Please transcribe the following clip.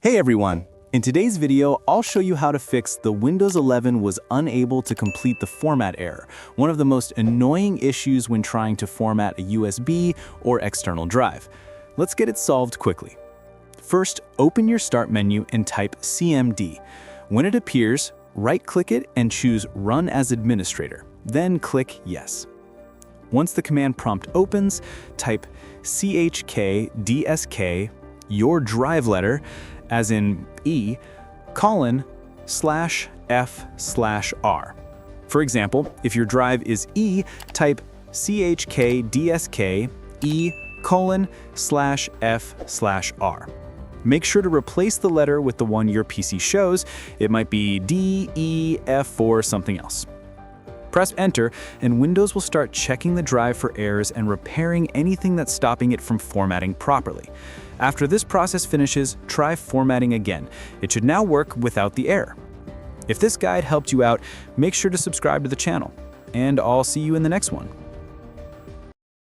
Hey everyone! In today's video, I'll show you how to fix the Windows 11 was unable to complete the format error, one of the most annoying issues when trying to format a USB or external drive. Let's get it solved quickly. First, open your Start menu and type CMD. When it appears, right-click it and choose Run as Administrator, then click Yes. Once the command prompt opens, type chkdsk, your drive letter, as in E, :/F/R. For example, if your drive is E, type chkdsk E:/F/R. Make sure to replace the letter with the one your PC shows. It might be D, E, F, or something else. Press Enter, and Windows will start checking the drive for errors and repairing anything that's stopping it from formatting properly. After this process finishes, try formatting again. It should now work without the error. If this guide helped you out, make sure to subscribe to the channel, and I'll see you in the next one.